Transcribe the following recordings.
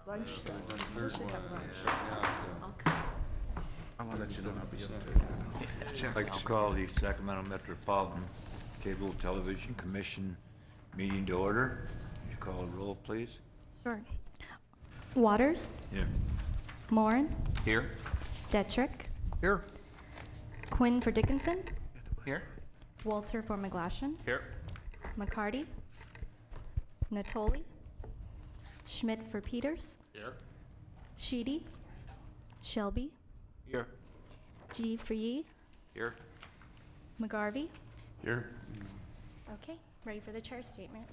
Lunch. Third one. I'll let you know. I'll be I'd like to call the Sacramento Metropolitan Cable Television Commission meeting to order. Would you call the roll, please? Sure. Waters, Here. Morin, Here? Detrick, Here. Quinn for Dickinson, Here? Walter for McGlashan, Here? McCarty, Natoli, Schmidt for Peters, Here? Sheedy, Shelby, Here? G for Yee, Here? McGarvey. Here? Okay, ready for the chair's statement.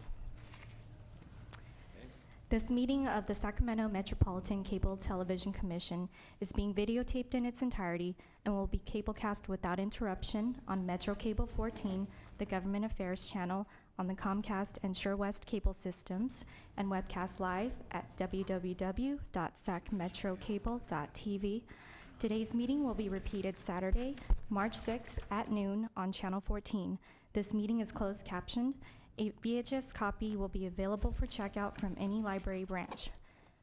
This meeting of the Sacramento Metropolitan Cable Television Commission is being videotaped in its entirety and will be cablecast without interruption on Metro Cable 14, the Government Affairs channel, on the Comcast and SureWest cable systems, and webcast live at www.sacmetrocable.tv. Today's meeting will be repeated Saturday, March 6th at noon on Channel 14. This meeting is closed captioned. A VHS copy will be available for checkout from any library branch.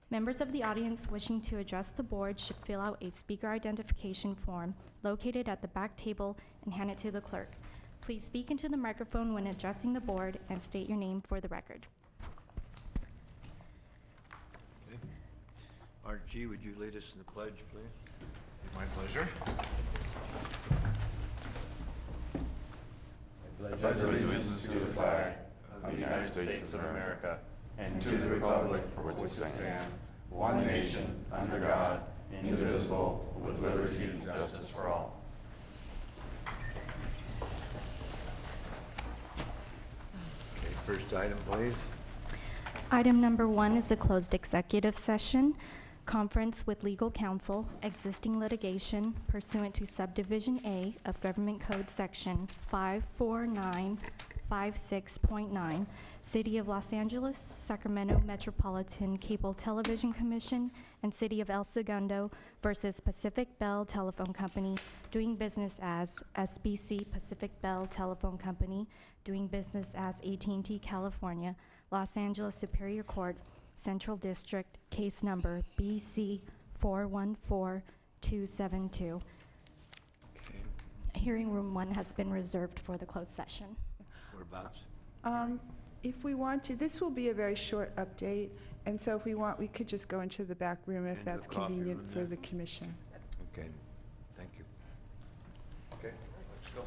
Members of the audience wishing to address the board should fill out a speaker identification form located at the back table and hand it to the clerk. Please speak into the microphone when addressing the board and state your name for the record. Okay. Archie, would you lead us in the pledge, please? My pleasure. I pledge allegiance to the flag of the United States of America and to the republic for which it stands, one nation, under God, indivisible, with liberty and justice for all. Okay, first item, please. Item number 1 is a closed executive session, conference with legal counsel, existing litigation pursuant to subdivision A of Government Code Section 54956.9, City of Los Angeles, Sacramento Metropolitan Cable Television Commission, and City of El Segundo versus Pacific Bell Telephone Company, doing business as SBC Pacific Bell Telephone Company, doing business as AT&T California, Los Angeles Superior Court, Central District, case number BC 414272. Okay, Hearing room 1 has been reserved for the closed session. whereabouts? If we want to, this will be a very short update, and so if we want, we could just go into the back room if Into the that's coffee convenient room for there. the commission. Okay, thank you. Okay, let's go.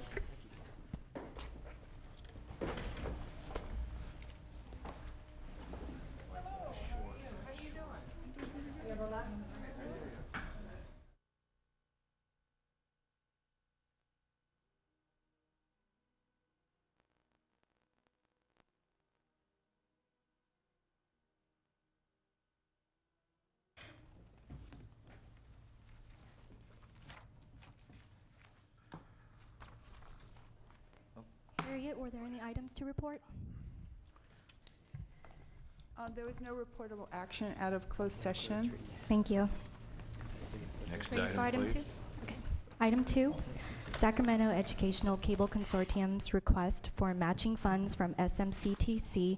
Harriet, were there any items to report? There was no reportable action out of closed session. Thank you. Next Ready for item, item please. 2? Okay. Item 2, Sacramento Educational Cable Consortium's request for matching funds from SMCTC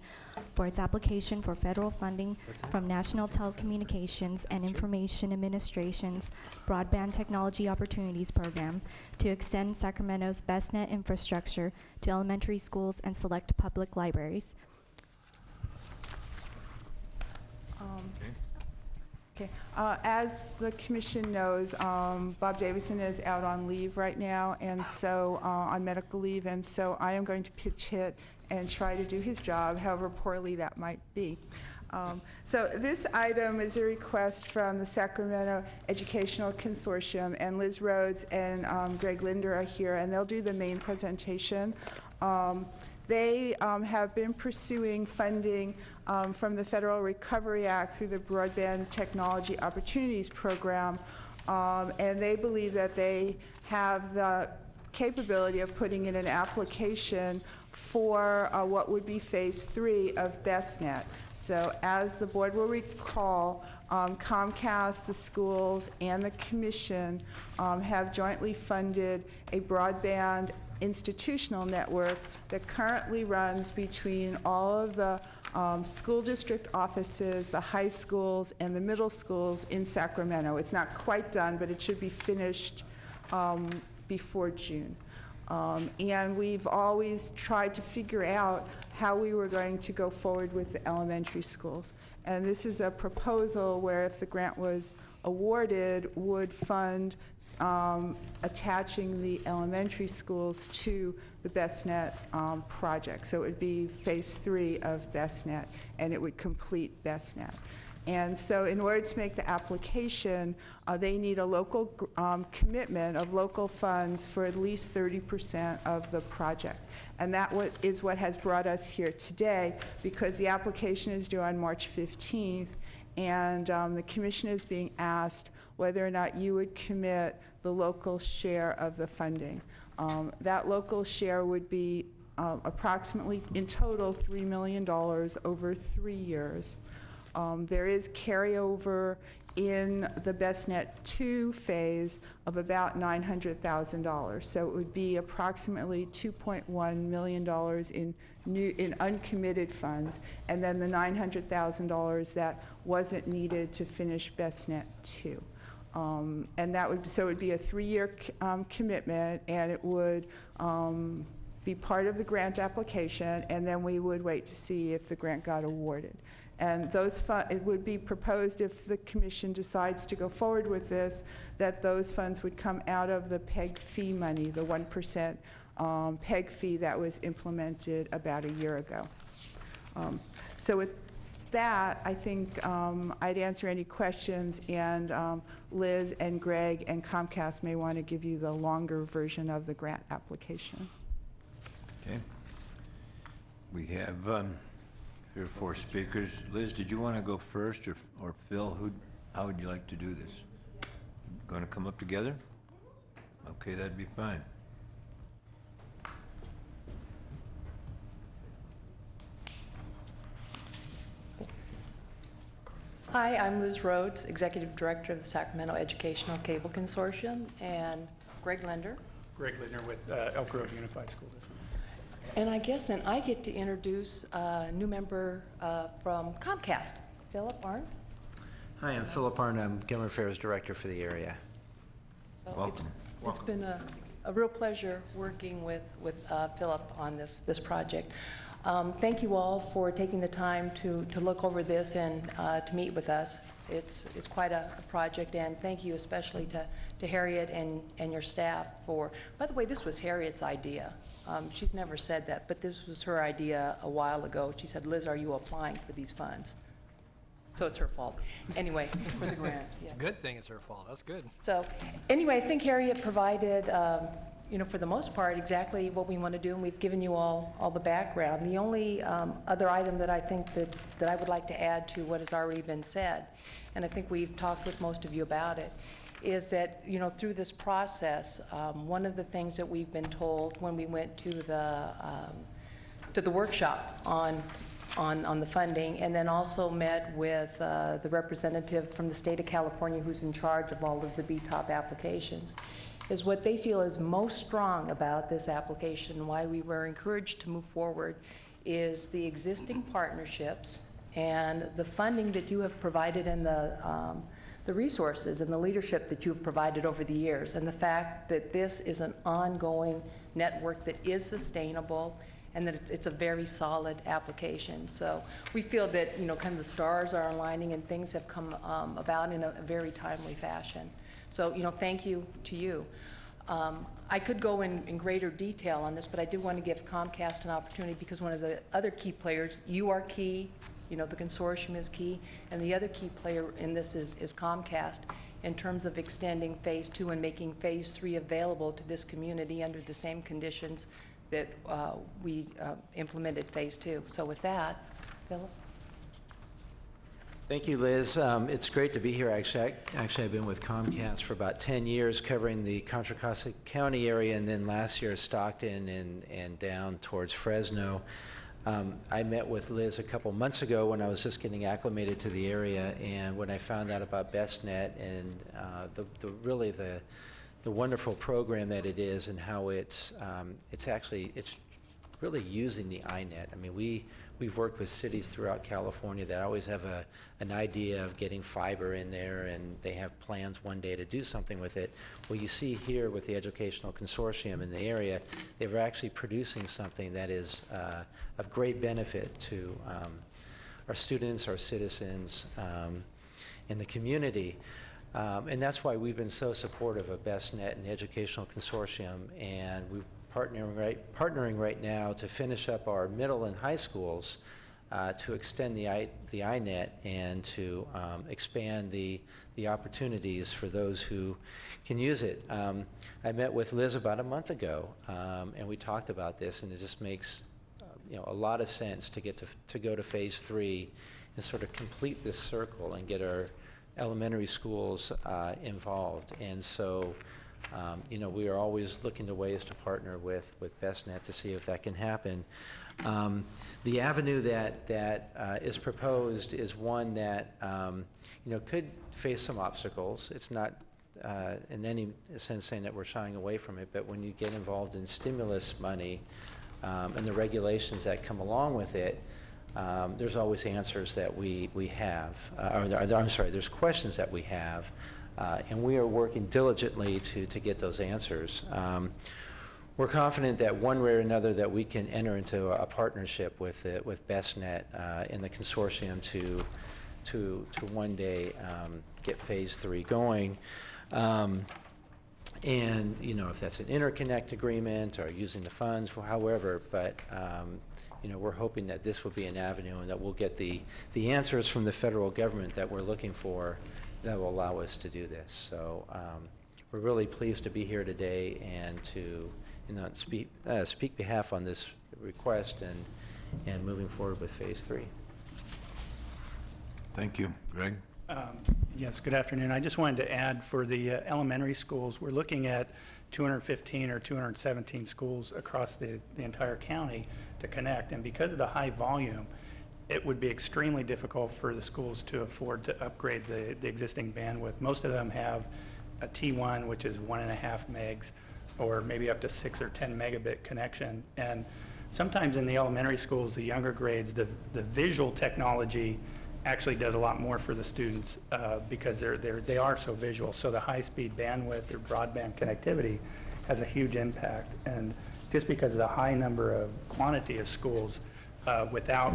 for its application for federal funding from National Telecommunications and Information Administration's Broadband Technology Opportunities Program to extend Sacramento's BestNet infrastructure to elementary schools and select public libraries. Okay. As the commission knows, Bob Davison is out on leave right now, and so on medical leave, and so I am going to pitch hit and try to do his job, however poorly that might be. So this item is a request from the Sacramento Educational Consortium, and Liz Rhodes and Greg Linder are here, and they'll do the main presentation. They have been pursuing funding from the Federal Recovery Act through the Broadband Technology Opportunities Program, and they believe that they have the capability of putting in an application for what would be Phase 3 of BestNet. So as the board will recall, Comcast, the schools, and the commission have jointly funded a broadband institutional network that currently runs between all of the school district offices, the high schools, and the middle schools in Sacramento. It's not quite done, but it should be finished before June. And we've always tried to figure out how we were going to go forward with the elementary schools. And this is a proposal where, if the grant was awarded, would fund attaching the elementary schools to the BestNet project. So it would be Phase 3 of BestNet, and it would complete BestNet. And so in order to make the application, they need a local commitment of local funds for at least 30% of the project. And that is what has brought us here today, because the application is due on March 15th, and the commission is being asked whether or not you would commit the local share of the funding. That local share would be approximately, in total, $3 million over 3 years. There is carryover in the BestNet 2 phase of about $900,000. So it would be approximately $2.1 million in uncommitted funds, and then the $900,000 that wasn't needed to finish BestNet 2. And that would, so it would be a 3-year commitment, and it would be part of the grant application, and then we would wait to see if the grant got awarded. And those it would be proposed, if the commission decides to go forward with this, that those funds would come out of the PEG fee money, the 1% PEG fee that was implemented about a year ago. So with that, I think I'd answer any questions, and Liz and Greg and Comcast may want to give you the longer version of the grant application. Okay. We have 3 or 4 speakers. Liz, did you want to go first, or Phil? How would you like to do this? Going to come up together? Okay, that'd be fine. Hi, I'm Liz Rhodes, Executive Director of the Sacramento Educational Cable Consortium, and Greg Linder. Greg Linder with Elk Grove Unified School District. And I guess then I get to introduce a new member from Comcast, Philip Arndt. Hi, I'm Philip Arndt. I'm Government Affairs Director for the area. So Welcome. It's been a real pleasure working with Philip on this project. Thank you all for taking the time to look over this and to meet with us. It's quite a project, and thank you especially to Harriet and your staff for, by the way, this was Harriet's idea. She's never said that, but this was her idea a while ago. She said, Liz, are you applying for these funds? So it's her fault. Anyway, for the grant. It's a good thing it's her fault. That's good. So anyway, I think Harriet provided, for the most part, exactly what we want to do, and we've given you all the background. The only other item that I think that I would like to add to what has already been said, and I think we've talked with most of you about it, is that, through this process, one of the things that we've been told when we went to the workshop on the funding, and then also met with the representative from the state of California who's in charge of all of the BTOP applications, is what they feel is most strong about this application, why we were encouraged to move forward, is the existing partnerships and the funding that you have provided, and the resources and the leadership that you've provided over the years, and the fact that this is an ongoing network that is sustainable, and that it's a very solid application. So we feel that, kind of the stars are aligning and things have come about in a very timely fashion. So, thank you to you. I could go in greater detail on this, but I do want to give Comcast an opportunity, because one of the other key players, you are key, the consortium is key, and the other key player in this is Comcast, in terms of extending Phase 2 and making Phase 3 available to this community under the same conditions that we implemented Phase 2. So with that, Philip? Thank you, Liz. It's great to be here. Actually, I've been with Comcast for about 10 years, covering the Contra Costa County area, and then last year Stockton and down towards Fresno. I met with Liz a couple months ago when I was just getting acclimated to the area, and when I found out about BestNet and the wonderful program that it is, and how it's really using the iNet. I mean, we've worked with cities throughout California that always have an idea of getting fiber in there, and they have plans one day to do something with it. Well, you see here with the Educational Consortium in the area, they're actually producing something that is of great benefit to our students, our citizens, and the community. And that's why we've been so supportive of BestNet and the Educational Consortium, and we're partnering right now to finish up our middle and high schools to extend the iNet and to expand the opportunities for those who can use it. I met with Liz about a month ago, and we talked about this, and it just makes a lot of sense to get to go to phase 3 and sort of complete this circle and get our elementary schools involved. And so we are always looking to ways to partner with BestNet to see if that can happen. The avenue that is proposed is one that could face some obstacles. It's not in any sense saying that we're shying away from it, but when you get involved in stimulus money and the regulations that come along with it, there's always answers that we have, there's questions that we have. And we are working diligently to get those answers. We're confident that one way or another that we can enter into a partnership with BestNet in the consortium to one day get phase 3 going. And if that's an interconnect agreement or using the funds, however, but we're hoping that this will be an avenue and that we'll get the answers from the federal government that we're looking for that will allow us to do this. So we're really pleased to be here today and to speak behalf on this request and moving forward with phase 3. Thank you. Greg? Yes, good afternoon. I just wanted to add for the elementary schools, we're looking at 215 or 217 schools across the entire county to connect. And because of the high volume, it would be extremely difficult for the schools to afford to upgrade the existing bandwidth. Most of them have a T1, which is 1.5 megs, or maybe up to 6 or 10 megabit connection. And sometimes in the elementary schools, the younger grades, the visual technology actually does a lot more for the students because they are so visual. So the high-speed bandwidth or broadband connectivity has a huge impact. And just because of the high number of quantity of schools, without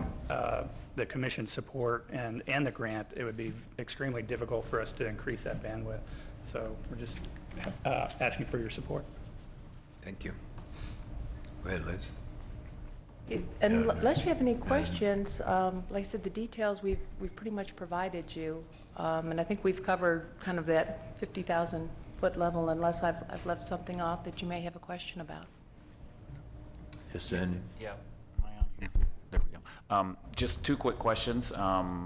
the commission support and the grant, it would be extremely difficult for us to increase that bandwidth. So we're just asking for your support. Thank you. Go ahead, Liz. Unless you have any questions, like I said, the details we've pretty much provided you, and I think we've covered kind of that 50,000 foot level, unless I've left something off that you may have a question about. Yes, then. Yeah. Am I on here? There we go. Just two quick questions.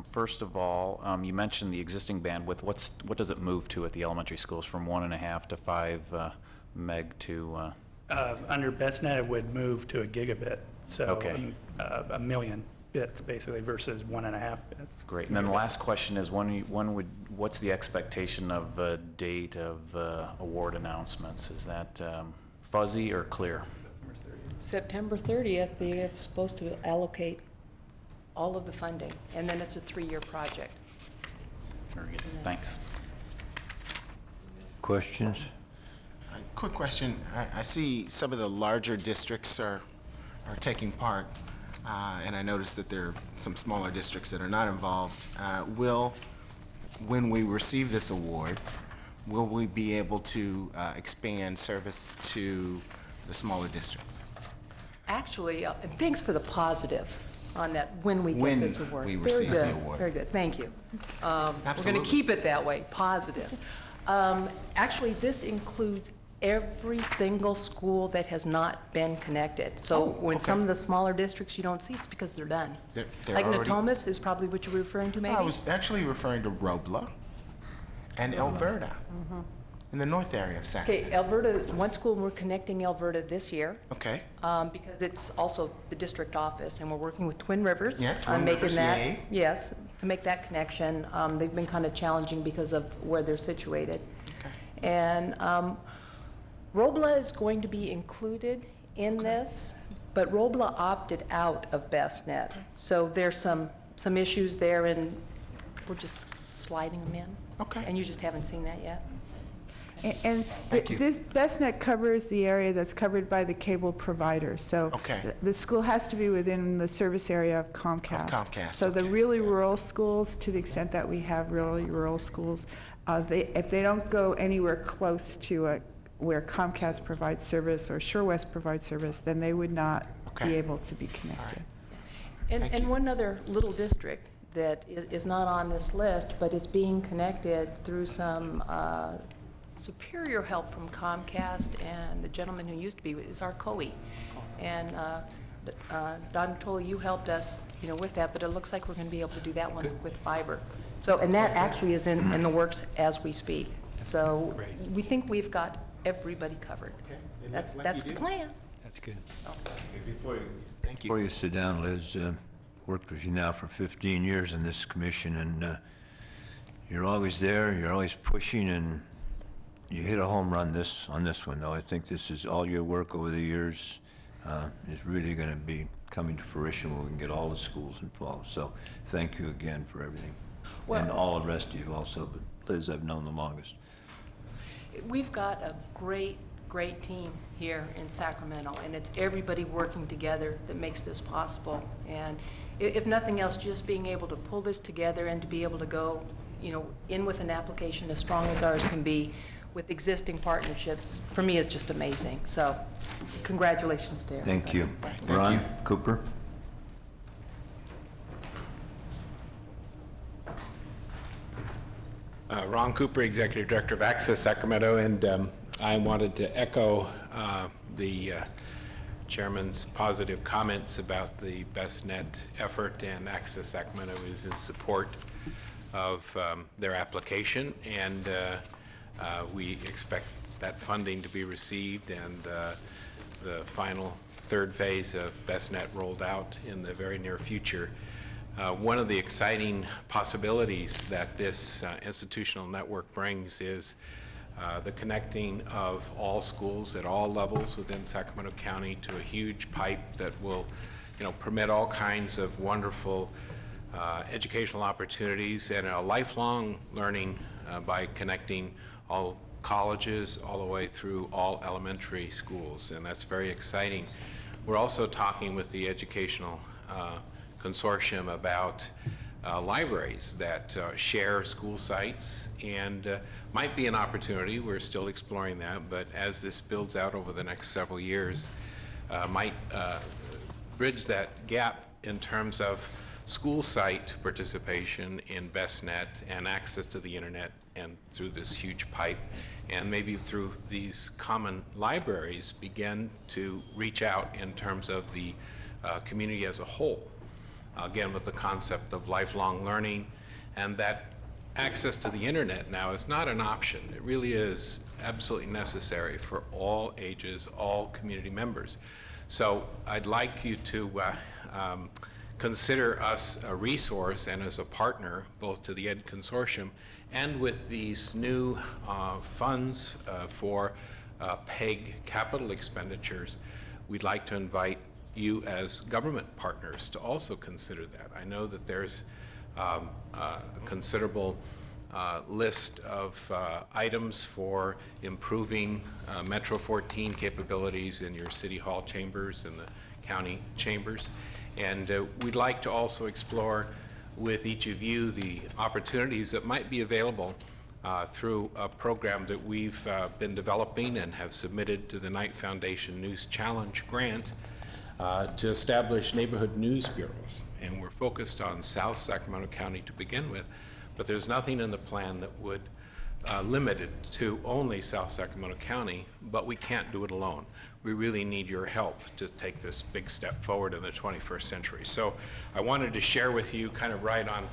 First of all, you mentioned the existing bandwidth. What does it move to at the elementary schools from 1.5 to 5 meg to? Under BestNet, it would move to a gigabit. So okay. A million bits basically versus 1.5 bits. Great. And then the last question is what's the expectation of a date of award announcements? Is that fuzzy or clear? September 30th, they're supposed to allocate all of the funding, and then it's a 3-year project. Very good. Thanks. Questions? Quick question. I see some of the larger districts are taking part, and I noticed that there are some smaller districts that are not involved. When we receive this award, will we be able to expand service to the smaller districts? Actually, and thanks for the positive on that, when we get this award. When we receive the award. Very good, thank you. We're going Absolutely. to keep it that way, positive. Actually, this includes every single school that has not been connected. So when some of the smaller districts you don't see, it's because they're done. They're Like already- Natomas is probably what you're referring to, maybe? I was actually referring to Robla and Alberta in the north area of Sacramento. Okay, Alberta, one school, we're connecting Alberta this year. Okay. Because it's also the district office, and we're working with Twin Rivers. Yeah, Twin on making Rivers, that. yay. Yes, to make that connection. They've been kind of challenging because of where they're situated. Okay. And Robla is going to be included in this, but Robla opted out of BestNet. So there's some issues there, and we're just sliding them in. Okay. And you just haven't seen that yet? And Thank you. this BestNet covers the area that's covered by the cable provider. So Okay. the school has to be within the service area of Comcast. Comcast, So the okay. really rural schools, to the extent that we have really rural schools, if they don't go anywhere close to where Comcast provides service or Sure West provides service, then they would not be Okay. able to be connected. Thank And you. one other little district that is not on this list, but is being connected through some superior help from Comcast and the gentleman who used to be, is our COE. And Don Tola, you helped us, with that, but it looks like we're going to be able to do that one with fiber. So, and that actually is in the works as we speak. So we think we've got everybody covered. Okay. It looks like That's you the do. plan. That's good. Thank you. Before you sit down, Liz, worked with you now for 15 years in this commission, and you're always there, you're always pushing, and you hit a home run on this one, though. I think this is all your work over the years is really going to be coming to fruition when we can get all the schools involved. So thank you again for everything. And all the rest of you also, but Liz, I've known the longest. We've got a great team here in Sacramento, and it's everybody working together that makes this possible. And if nothing else, just being able to pull this together and to be able to go, in with an application as strong as ours can be with existing partnerships, for me, is just amazing. So congratulations to everybody. Thank you. Thank Ron you. Cooper? Ron Cooper, Executive Director of Access Sacramento, and I wanted to echo the Chairman's positive comments about the BestNet effort, and Access Sacramento is in support of their application, and we expect that funding to be received and the final third phase of BestNet rolled out in the very near future. One of the exciting possibilities that this institutional network brings is the connecting of all schools at all levels within Sacramento County to a huge pipe that will, permit all kinds of wonderful educational opportunities and a lifelong learning by connecting all colleges all the way through all elementary schools, and that's very exciting. We're also talking with the educational consortium about libraries that share school sites, and might be an opportunity, we're still exploring that, but as this builds out over the next several years, might bridge that gap in terms of school site participation in BestNet and access to the internet and through this huge pipe, and maybe through these common libraries begin to reach out in terms of the community as a whole. Again, with the concept of lifelong learning, and that access to the internet now is not an option. It really is absolutely necessary for all ages, all community members. So I'd like you to consider us a resource and as a partner, both to the Ed Consortium and with these new funds for PEG capital expenditures. We'd like to invite you as government partners to also consider that. I know that there's a considerable list of items for improving Metro 14 capabilities in your city hall chambers and the county chambers. And we'd like to also explore with each of you the opportunities that might be available through a program that we've been developing and have submitted to the Knight Foundation News Challenge grant to establish neighborhood news bureaus. And we're focused on South Sacramento County to begin with, but there's nothing in the plan that would limited to only South Sacramento County, but we can't do it alone. We really need your help to take this big step forward in the 21st century. So I wanted to share with you, kind of ride on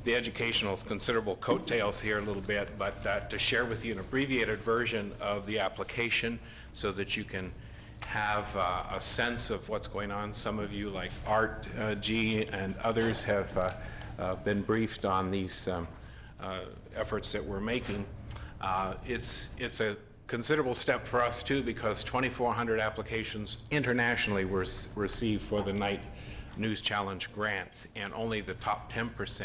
the educational considerable coattails here a little bit, but to share with you an abbreviated version of the application so that you can have a sense of what's going on. Some of you, like Art G and others, have been briefed on these efforts that we're making. It's a considerable step for us too, because 2,400 applications internationally were received for the Knight News Challenge grant, and only the top 10%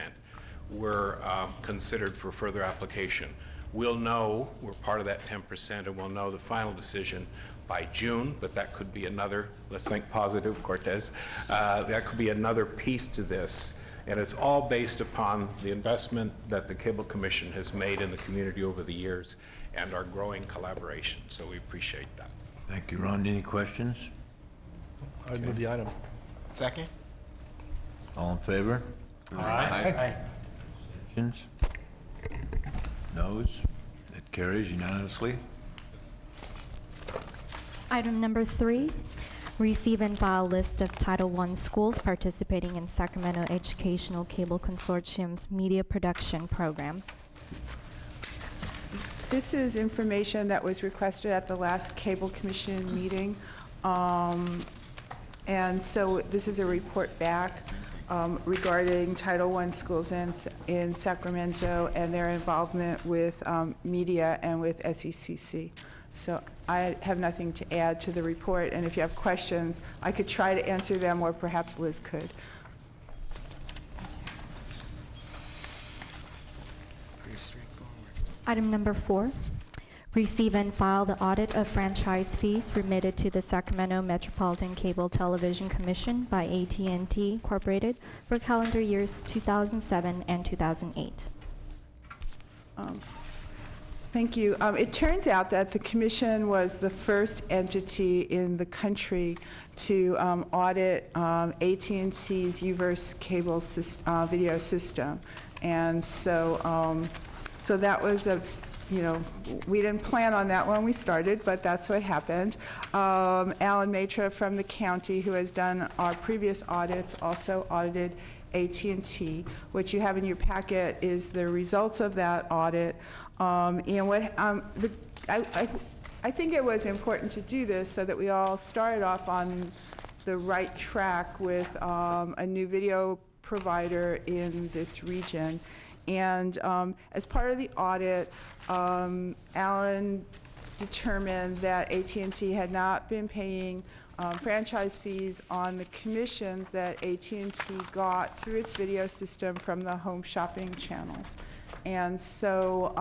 were considered for further application. We'll know, we're part of that 10%, and we'll know the final decision by June, but that could be another, let's think positive, Cortez, that could be another piece to this. And it's all based upon the investment that the Cable Commission has made in the community over the years and our growing collaboration. So we appreciate that. Thank you, Ron. Any questions? I'd move the item. Second? All in favor? Aye. Abstentions? Noes? That carries unanimously. Item number 3, receive and file list of Title I schools participating in Sacramento Educational Cable Consortium's media production program. This is information that was requested at the last Cable Commission meeting. And so this is a report back regarding Title I schools in Sacramento and their involvement with media and with SECC. So I have nothing to add to the report, and if you have questions, I could try to answer them, or perhaps Liz could. Pretty straightforward. Item number 4, receive and file the audit of franchise fees remitted to the Sacramento Metropolitan Cable Television Commission by AT&T Incorporated for calendar years 2007 and 2008. Thank you. It turns out that the Commission was the first entity in the country to audit AT&T's UVerse cable video system. And so, so that was we didn't plan on that when we started, but that's what happened. Alan Matra from the county, who has done our previous audits, also audited AT&T. What you have in your packet is the results of that audit. And what I think it was important to do this so that we all started off on the right track with a new video provider in this region. And as part of the audit, Alan determined that AT&T had not been paying franchise fees on the commissions that AT&T got through its video system from the home shopping channels. And so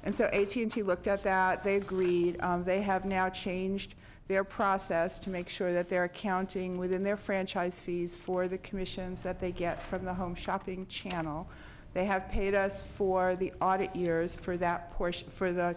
AT&T looked at that. They agreed. They have now changed their process to make sure that they're accounting within their franchise fees for the commissions that they get from the home shopping channel. They have paid us for the audit years for that portion, for the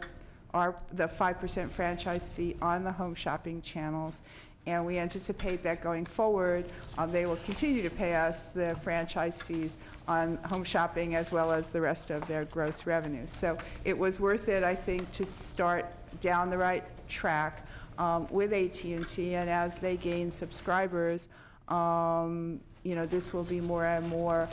5% franchise fee on the home shopping channels. And we anticipate that going forward, they will continue to pay us the franchise fees on home shopping as well as the rest of their gross revenues. So it was worth it, I think, to start down the right track with AT&T, and as they gain subscribers, this will be more and more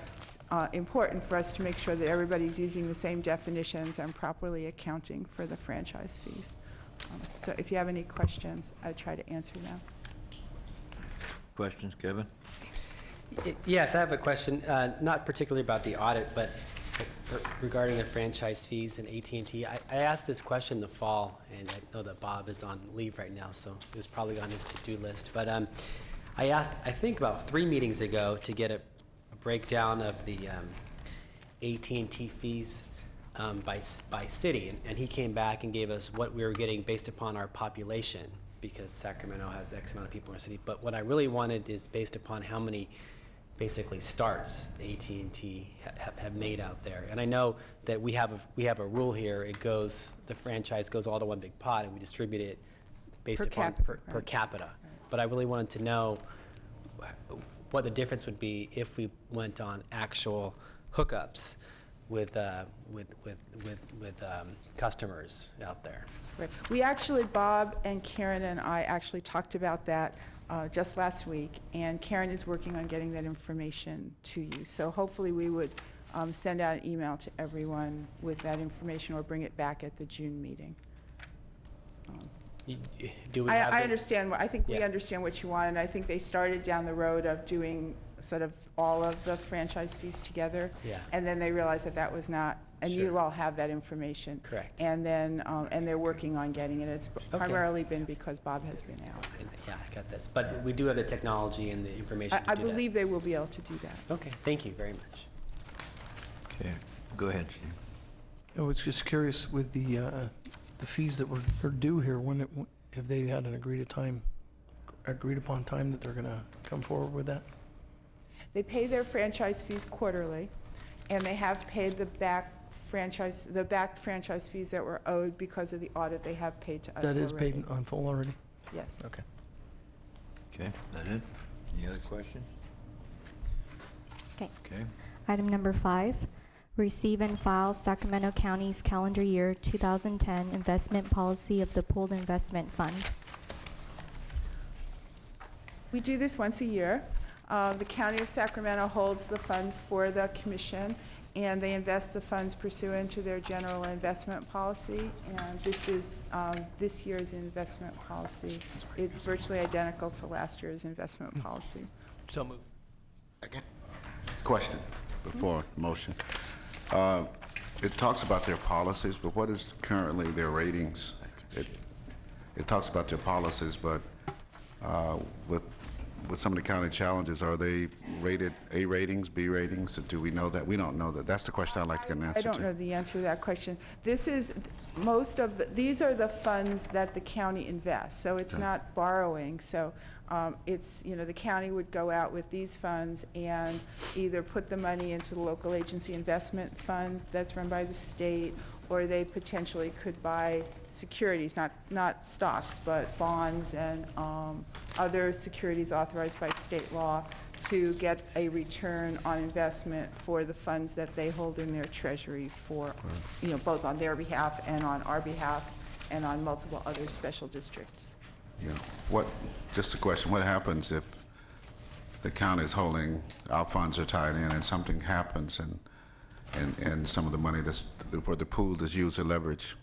important for us to make sure that everybody's using the same definitions and properly accounting for the franchise fees. So if you have any questions, I'll try to answer them. Questions, Kevin? Yes, I have a question, not particularly about the audit, but regarding the franchise fees and AT&T. I asked this question in the fall, and I know that Bob is on leave right now, so it was probably on his to-do list. But I asked, I think about 3 meetings ago, to get a breakdown of the AT&T fees by city, and he came back and gave us what we were getting based upon our population, because Sacramento has X amount of people in our city. But what I really wanted is based upon how many basically starts AT&T have made out there. And I know that we have a rule here. It goes, the franchise goes all to one big pot, and we distribute it based upon per capita. Right. But I really wanted to know what the difference would be if we went on actual hookups customers out there. Right. We actually, Bob and Karen and I actually talked about that just last week, and Karen is working on getting that information to you. So hopefully we would send out an email to everyone with that information or bring it back at the June meeting. Do we have I the- understand, I think we Yeah. understand what you want, and I think they started down the road of doing sort of all of the franchise fees together. Yeah. And then they realized that that was not, and you Sure. all have that information. Correct. And then, and they're working on getting it. It's Okay. primarily been because Bob has been out. Yeah, I got this. But we do have the technology and the information to do I that. believe they will be able to do that. Okay, thank you very much. Okay, go ahead, Steve. I was just curious with the fees that are due here, if they had an agreed upon time that they're gonna come forward with that? They pay their franchise fees quarterly, and they have paid the back franchise fees that were owed because of the audit they have paid to us That is already. paid on full already? Yes. Okay. Okay, that it? Any other questions? Okay. Okay, Item number 5, receive and file Sacramento County's calendar year 2010 investment policy of the pooled investment fund. We do this once a year. The County of Sacramento holds the funds for the commission, and they invest the funds pursuant to their general investment policy. And this is this year's investment policy. It's virtually identical to last year's investment policy. So moved. Second. Question before motion. It talks about their policies, but what is currently their ratings? It talks about their policies, but with some of the county challenges, are they rated A ratings, B ratings? Do we know that? We don't know that. That's the question I'd like to get an answer I to. don't know the answer to that question. This is, these are the funds that the county invests, so it's Okay. not borrowing. So it's, the county would go out with these funds and either put the money into the local agency investment fund that's run by the state, or they potentially could buy securities, not stocks, but bonds and other securities authorized by state law to get a return on investment for the funds that they hold in their treasury for, both on their behalf and on our behalf and on multiple other special districts. Yeah. Just a question, what happens if the county is holding, our funds are tied in and something happens and some of the money where the pool is used to leverage?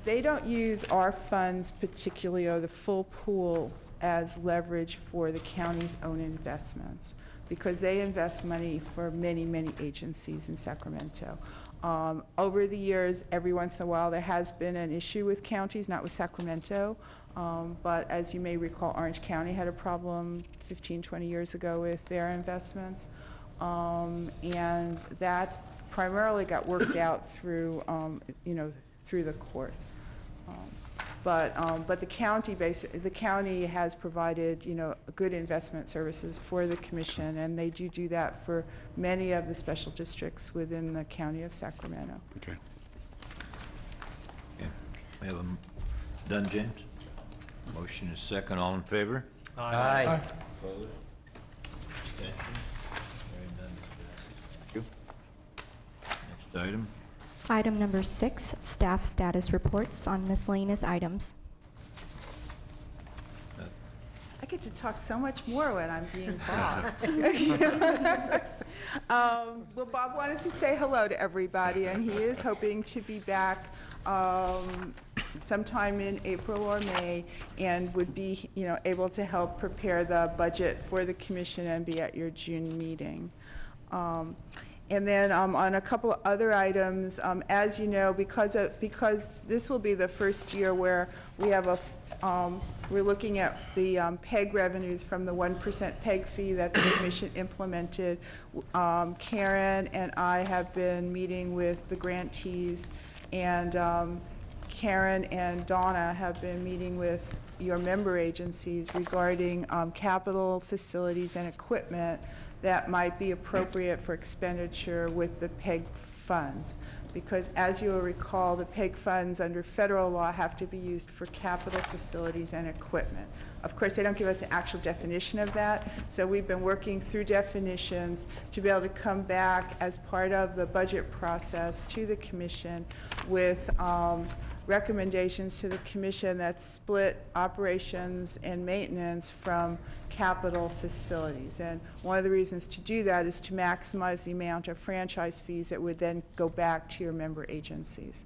They don't use our funds particularly, or the full pool, as leverage for the county's own investments, because they invest money for many, many agencies in Sacramento. Over the years, every once in a while, there has been an issue with counties, not with Sacramento, but as you may recall, Orange County had a problem 15, 20 years ago with their investments, and that primarily got worked out through, through the courts. But the county has provided, good investment services for the commission, and they do that for many of the special districts within the county of Sacramento. Okay. okay. We have done, James? Motion is second, all in favor? Aye. Opposed? Abstentions? Hearing none, Thank you. Next item. Item number 6, staff status reports on miscellaneous items. I get to talk so much more when I'm being Bob. Well, Bob wanted to say hello to everybody, and he is hoping to be back sometime in April or May, and would be, able to help prepare the budget for the commission and be at your June meeting. And then on a couple of other items, as you know, because this will be the first year where we have we're looking at the PEG revenues from the 1% PEG fee that the commission implemented. Karen and I have been meeting with the grantees, and Karen and Donna have been meeting with your member agencies regarding capital facilities and equipment that might be appropriate for expenditure with the PEG funds. because as you will recall, the PEG funds under federal law have to be used for capital facilities and equipment. Of course, they don't give us an actual definition of that, so we've been working through definitions to be able to come back as part of the budget process to the commission with recommendations to the commission that split operations and maintenance from capital facilities. And one of the reasons to do that is to maximize the amount of franchise fees that would then go back to your member agencies.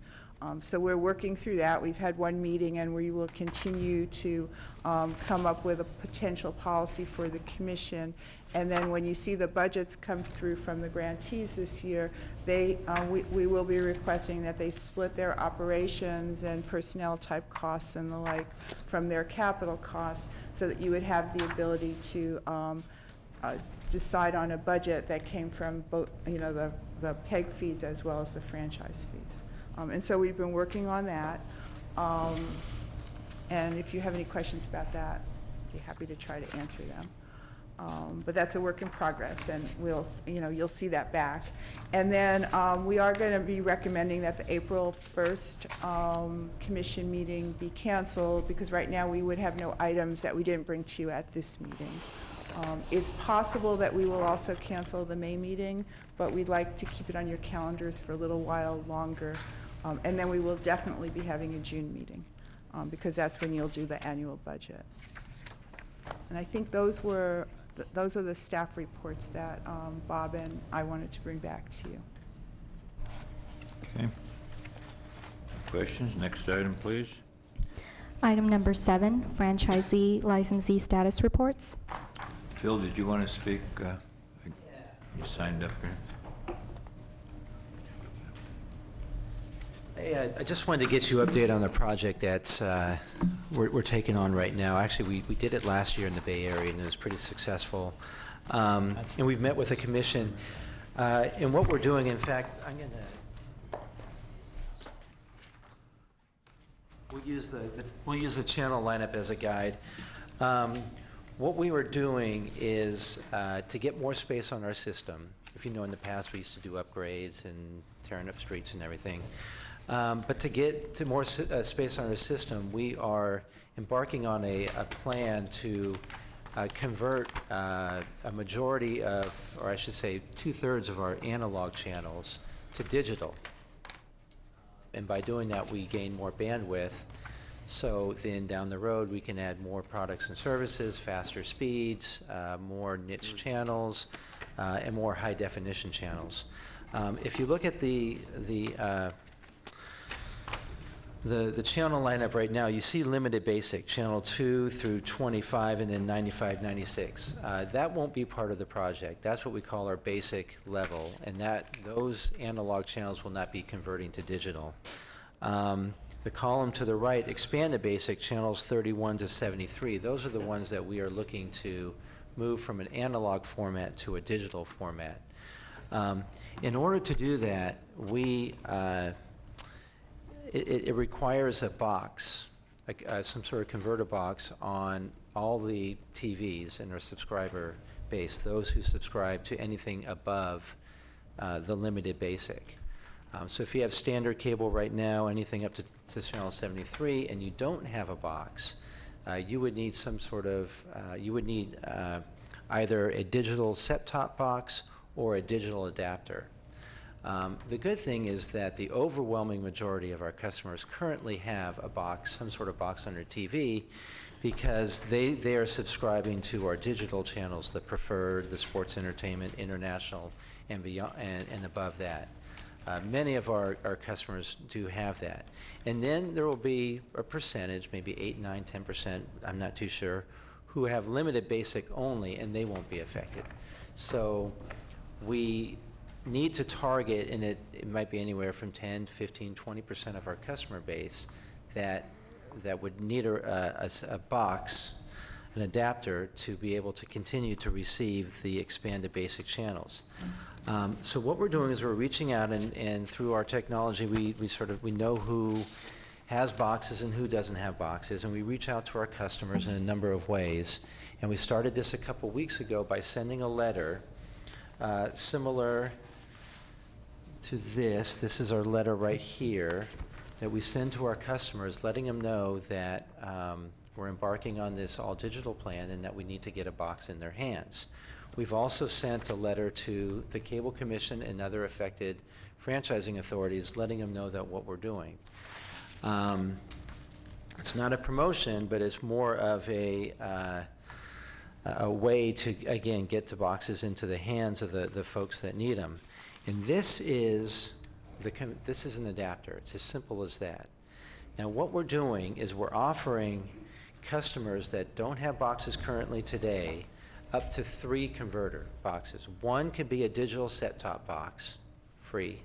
So we're working through that. We've had one meeting, and we will continue to come up with a potential policy for the commission. And then when you see the budgets come through from the grantees this year, we will be requesting that they split their operations and personnel type costs and the like from their capital costs, so that you would have the ability to decide on a budget that came from both, the PEG fees as well as the franchise fees. And so we've been working on that. And if you have any questions about that, I'd be happy to try to answer them. But that's a work in progress, and you'll see that back. And then we are going to be recommending that the April 1st commission meeting be canceled, because right now we would have no items that we didn't bring to you at this meeting. It's possible that we will also cancel the May meeting, but we'd like to keep it on your calendars for a little while longer. And then we will definitely be having a June meeting, because that's when you'll do the annual budget. And I think those are the staff reports that Bob and I wanted to bring back to you. Okay. Questions? Next item, please. Item number 7, franchisee licensee status reports. Phil, did you want to speak? You signed up here. Hey, I just wanted to get you update on the project that's we're taking on right now. Actually, we did it last year in the Bay Area, and it was pretty successful. And we've met with the commission. And what we're doing, in fact, we'll use the channel lineup as a guide. What we were doing is to get more space on our system. If you know, in the past we used to do upgrades and tearing up streets and everything. But to get to more space on our system, we are embarking on a plan to convert a majority of, or I should say 2/3 of our analog channels to digital. And by doing that, we gain more bandwidth. So then down the road, we can add more products and services, faster speeds, more niche channels, and more high definition channels. If you look at the channel lineup right now, you see limited basic, channel 2 through 25, and then 95, 96. That won't be part of the project. That's what we call our basic level, and those analog channels will not be converting to digital. The column to the right, expanded basic, channels 31 to 73. Those are the ones that we are looking to move from an analog format to a digital format. In order to do that, it requires a box, some sort of converter box on all the TVs in our subscriber base, those who subscribe to anything above the limited basic. So if you have standard cable right now, anything up to channel 73, and you don't have a box, you would need some sort of, either a digital set-top box or a digital adapter. The good thing is that the overwhelming majority of our customers currently have a box, some sort of box on their TV, because they are subscribing to our digital channels, the preferred, the sports entertainment, international, and beyond, and above that. Many of our customers do have that. And then there will be a percentage, maybe 8, 9, 10%, I'm not too sure, who have limited basic only, and they won't be affected. So we need to target, and it might be anywhere from 10, 15, 20% of our customer base that would need a box, an adapter, to be able to continue to receive the expanded basic channels. So what we're doing is we're reaching out, and through our technology, we know who has boxes and who doesn't have boxes, and we reach out to our customers in a number of ways. And we started this a couple weeks ago by sending a letter similar to this. This is our letter right here that we send to our customers, letting them know that we're embarking on this all-digital plan and that we need to get a box in their hands. We've also sent a letter to the Cable Commission and other affected franchising authorities, letting them know that what we're doing. It's not a promotion, but it's more of a way to, again, get the boxes into the hands of the folks that need them. And this is an adapter. It's as simple as that. Now, what we're doing is we're offering customers that don't have boxes currently today up to 3 converter boxes. One could be a digital set-top box, free,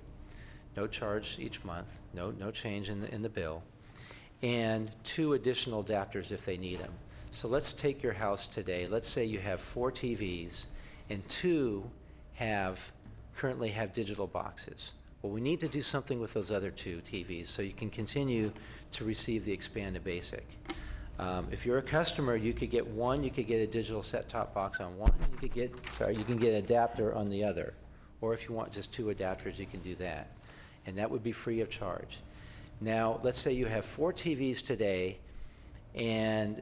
no charge each month, no change in the bill, and 2 additional adapters if they need them. So let's take your house today. Let's say you have 4 TVs and 2 currently have digital boxes. Well, we need to do something with those other 2 TVs so you can continue to receive the expanded basic. If you're a customer, you could get one, you could get a digital set-top box on one, and you can get an adapter on the other. Or if you want just 2 adapters, you can do that. And that would be free of charge. Now, let's say you have 4 TVs today, and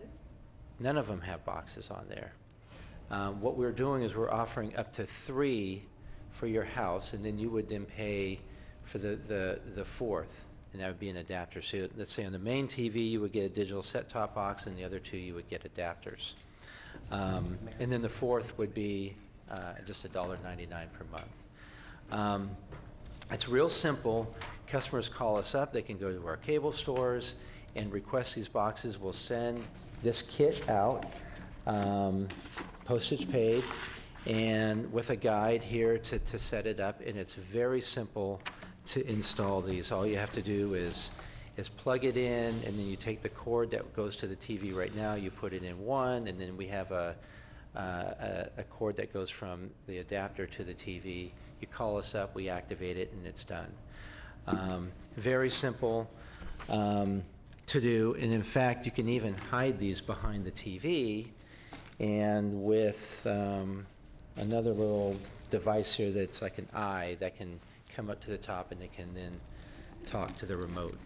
none of them have boxes on there. What we're doing is we're offering up to 3 for your house, and then you would then pay for the 4th, and that would be an adapter. So let's say on the main TV you would get a digital set-top box, and the other 2 you would get adapters. And then the 4th would be just $1.99 per month. It's real simple. Customers call us up. They can go to our cable stores and request these boxes. We'll send this kit out, postage paid, and with a guide here to set it up. And it's very simple to install these. All you have to do is plug it in, and then you take the cord that goes to the TV right now, you put it in one, and then we have a cord that goes from the adapter to the TV. You call us up, we activate it, and it's done. Very simple to do, and in fact, you can even hide these behind the TV, and with another little device here that's like an eye that can come up to the top, and it can then talk to the remote.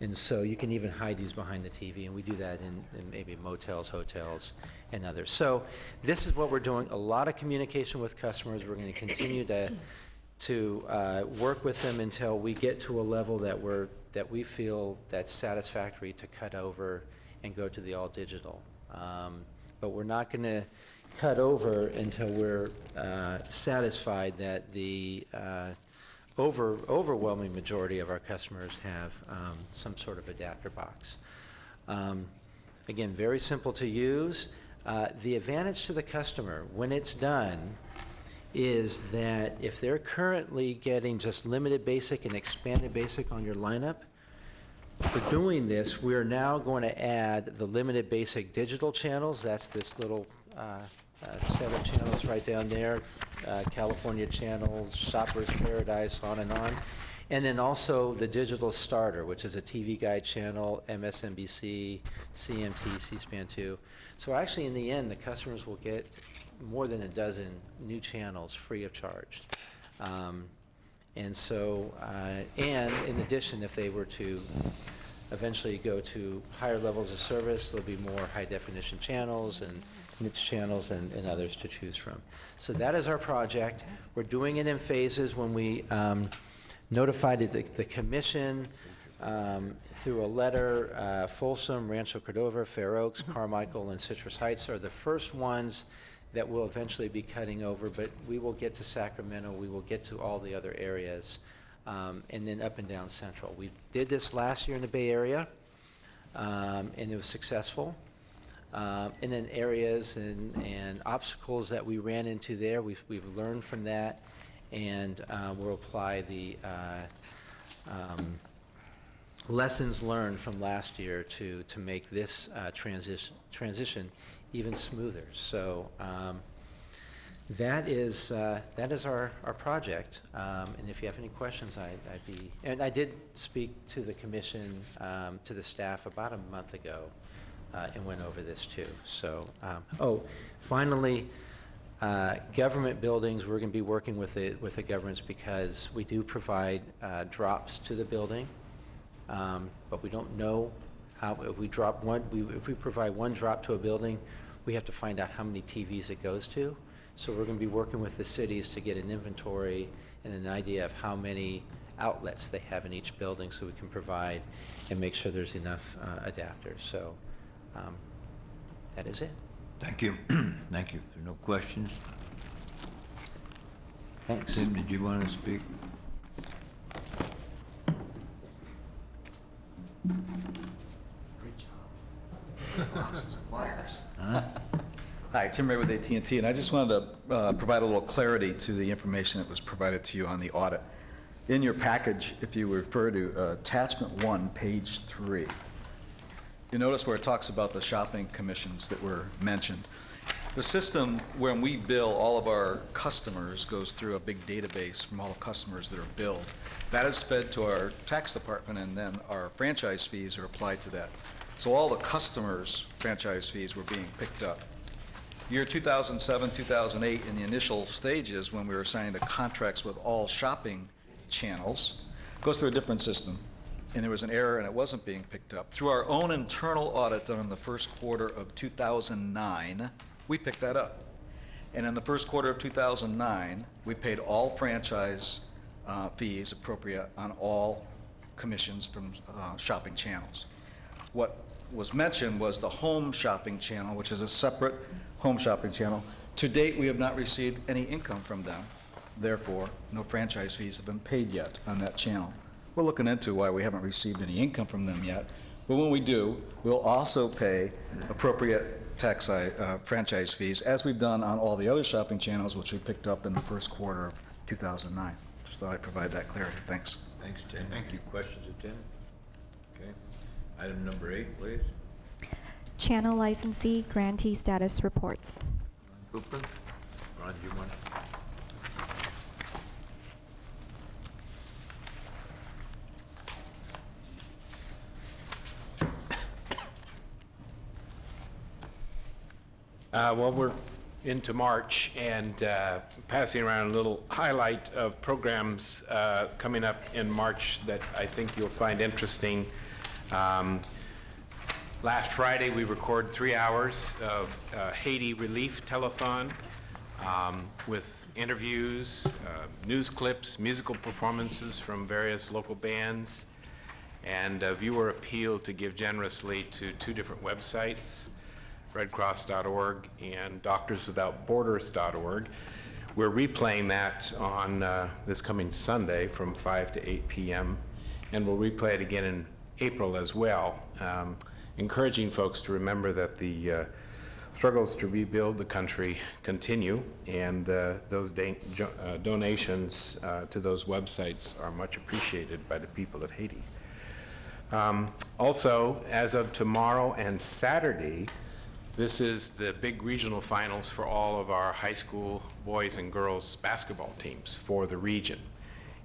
And so you can even hide these behind the TV, and we do that in maybe motels, hotels, and others. So this is what we're doing, a lot of communication with customers. We're going to continue to work with them until we get to a level that we feel that's satisfactory to cut over and go to the all-digital. But we're not going to cut over until we're satisfied that the overwhelming majority of our customers have some sort of adapter box. Again, very simple to use. The advantage to the customer when it's done is that if they're currently getting just limited basic and expanded basic on your lineup, for doing this, we're now going to add the limited basic digital channels. That's this little set of channels right down there, California channels, Shoppers Paradise, on and on. And then also the digital starter, which is a TV Guide channel, MSNBC, CMT, C-SPAN 2. So actually, in the end, the customers will get more than a dozen new channels free of charge. And so, and in addition, if they were to eventually go to higher levels of service, there'll be more high-definition channels and niche channels and others to choose from. So that is our project. We're doing it in phases. When we notified the commission through a letter, Folsom, Rancho Cordova, Fair Oaks, Carmichael, and Citrus Heights are the first ones that will eventually be cutting over, but we will get to Sacramento, we will get to all the other areas, and then up and down Central. We did this last year in the Bay Area, and it was successful. And then areas and obstacles that we ran into there, we've learned from that, and we'll apply the lessons learned from last year to make this transition even smoother. So that is our project. And if you have any questions, I'd be. And I did speak to the commission, to the staff about a month ago, and went over this too. So, oh, finally, Government buildings, we're going to be working with the governments because we do provide drops to the building, but we don't know how, if we provide one drop to a building, we have to find out how many TVs it goes to. So we're going to be working with the cities to get an inventory and an idea of how many outlets they have in each building so we can provide and make sure there's enough adapters. So that is it. Thank you. Thank you. If there are no questions. Thanks. Tim, did you want to speak? Hi, Tim Ray with AT&T, and I just wanted to provide a little clarity to the information that was provided to you on the audit. In your package, if you refer to attachment 1, page 3, you notice where it talks about the shopping commissions that were mentioned. The system, when we bill all of our customers, goes through a big database from all the customers that are billed. That is fed to our tax department, and then our franchise fees are applied to that. So all the customers' franchise fees were being picked up. Year 2007, 2008, in the initial stages, when we were signing the contracts with all shopping channels, goes through a different system. And there was an error and it wasn't being picked up. Through our own internal audit done in the first quarter of 2009, we picked that up. And in the first quarter of 2009, we paid all franchise fees appropriate on all commissions from shopping channels. What was mentioned was the home shopping channel, which is a separate home shopping channel. To date, we have not received any income from them. Therefore, no franchise fees have been paid yet on that channel. We're looking into why we haven't received any income from them yet. But when we do, we'll also pay appropriate tax franchise fees, as we've done on all the other shopping channels, which we picked up in the first quarter of 2009. Just thought I'd provide that clarity. Thanks. Thanks, Tim. Thank you. Questions of Tim? Okay. Item number 8, please. Channel licensee grantee status reports. Cooper? Ron, do you want? Well, we're into March and passing around a little highlight of programs coming up in March that I think you'll find interesting. Last Friday, we recorded 3 hours of Haiti Relief Telethon with interviews, news clips, musical performances from various local bands, and a viewer appeal to give generously to 2 different websites, redcross.org and doctorswithoutborders.org. We're replaying that on this coming Sunday from 5 to 8 p.m., and we'll replay it again in April as well, encouraging folks to remember that the struggles to rebuild the country continue, and those donations to those websites are much appreciated by the people of Haiti. Also, as of tomorrow and Saturday, this is the big regional finals for all of our high school boys and girls basketball teams for the region.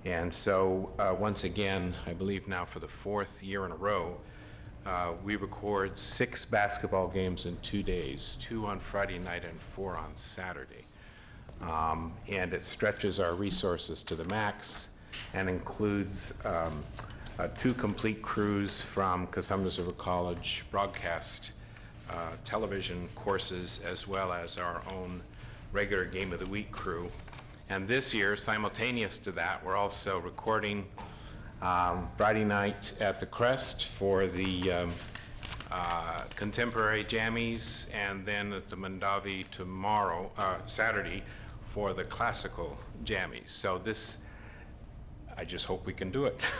And so once again, I believe now for the 4th year in a row, we record 6 basketball games in 2 days, 2 on Friday night and 4 on Saturday. And it stretches our resources to the max and includes 2 complete crews from Cosumnes River College broadcast television courses, as well as our own regular Game of the Week crew. And this year, simultaneous to that, we're also recording Friday night at the Crest for the contemporary jammies, and then at the Mondavi tomorrow, Saturday, for the classical jammies. So this, I just hope we can do it.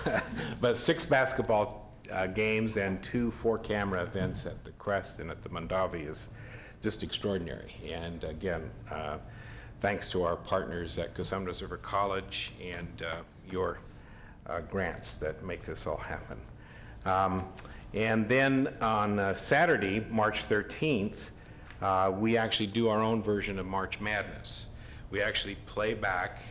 But 6 basketball games and 2 4-camera events at the Crest and at the Mondavi is just extraordinary. And again, thanks to our partners at Cosumnes River College and your grants that make this all happen. And then on Saturday, March 13th, we actually do our own version of March Madness. We actually play back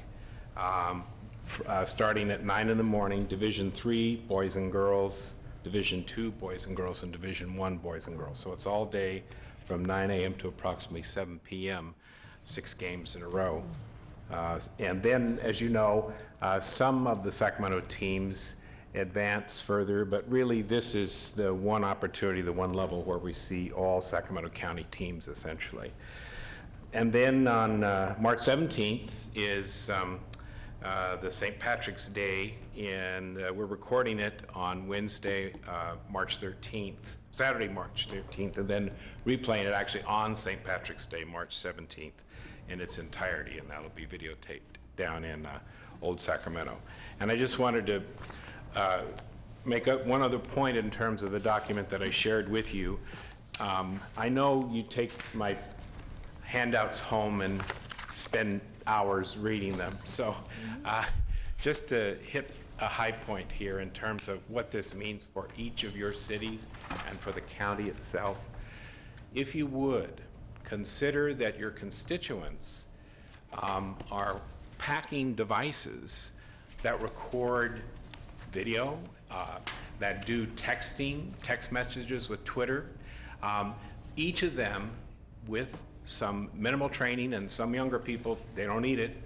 starting at 9 in the morning, Division III boys and girls, Division II boys and girls, and Division I boys and girls. So it's all day from 9 a.m. to approximately 7 p.m. 6 games in a row. And then, as you know, some of the Sacramento teams advance further, but really this is the one opportunity, the one level where we see all Sacramento County teams essentially. And then on March 17th is the St. Patrick's Day, and we're recording it on Wednesday, March 13th, Saturday, March 13th, and then replaying it actually on St. Patrick's Day, March 17th in its entirety, and that'll be videotaped down in Old Sacramento. And I just wanted to make one other point in terms of the document that I shared with you. I know you take my handouts home and spend hours reading them, so just to hit a high point here in terms of what this means for each of your cities and for the county itself. If you would, consider that your constituents are packing devices that record video, that do texting, text messages with Twitter, each of them with some minimal training, and some younger people, they don't need it,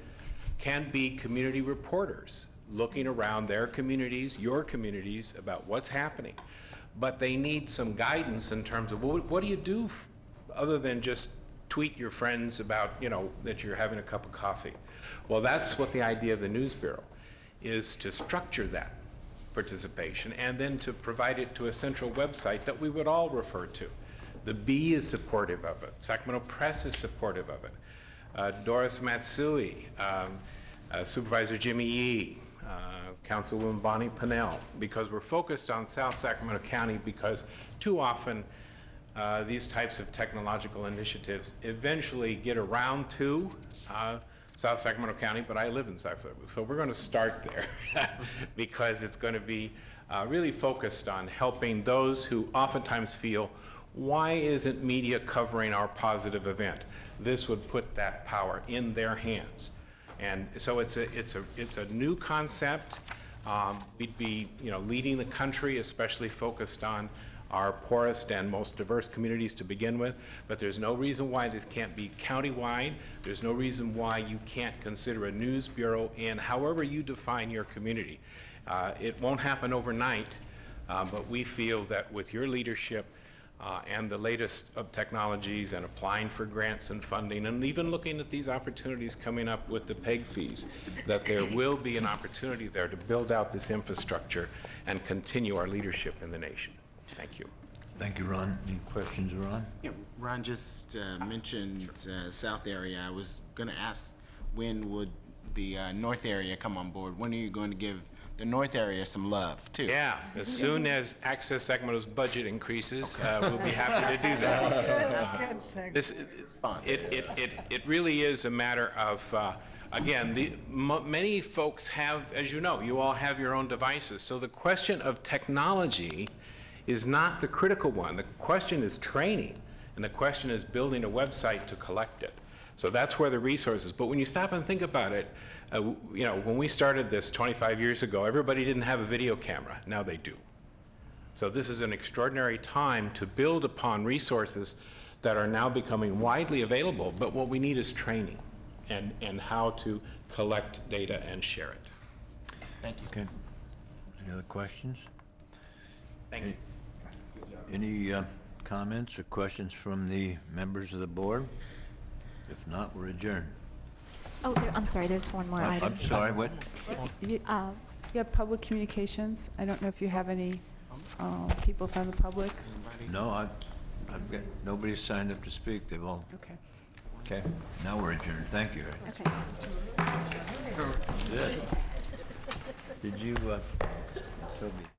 can be community reporters looking around their communities, your communities, about what's happening. But they need some guidance in terms of, well, what do you do other than just tweet your friends about, you know, that you're having a cup of coffee? Well, that's what the idea of the News Bureau is, to structure that participation and then to provide it to a central website that we would all refer to. The Bee is supportive of it. Sacramento Press is supportive of it. Doris Matsui, Supervisor Jimmy Yee, Councilwoman Bonnie Pennell, because we're focused on South Sacramento County, because too often these types of technological initiatives eventually get around to South Sacramento County, but I live in South Sacramento, so we're going to start there because it's going to be really focused on helping those who oftentimes feel, why isn't media covering our positive event? This would put that power in their hands. And so it's a new concept. We'd be, you know, leading the country, especially focused on our poorest and most diverse communities to begin with, but there's no reason why this can't be countywide. There's no reason why you can't consider a news bureau in however you define your community. It won't happen overnight, but we feel that with your leadership and the latest of technologies and applying for grants and funding, and even looking at these opportunities coming up with the PEG fees, that there will be an opportunity there to build out this infrastructure and continue our leadership in the nation. Thank you. Thank you, Ron. Any questions, Ron? Yeah, Ron just mentioned South area. I was going to ask, when would the North area come on board? When are you going to give the North area some love, too? Yeah, as soon as Access Sacramento's budget increases, we'll be happy to do that. It really is a matter of, again, many folks have, as you know, you all have your own devices. So the question of technology is not the critical one. The question is training, and the question is building a website to collect it. So that's where the resources. But when you stop and think about it, you know, when we started this 25 years ago, everybody didn't have a video camera. Now they do. So this is an extraordinary time to build upon resources that are now becoming widely available, but what we need is training and how to collect data and share it. Thank you. Okay. Any other questions? Thank you. Any comments or questions from the members of the board? If not, we're adjourned. Oh, I'm sorry, there's one more item. I'm sorry, what? You have public communications. I don't know if you have any people from the public. No, I've got, nobody's signed up to speak. They've all, Okay. okay. Now we're adjourned. Thank you. Okay. Good. Did you, Toby?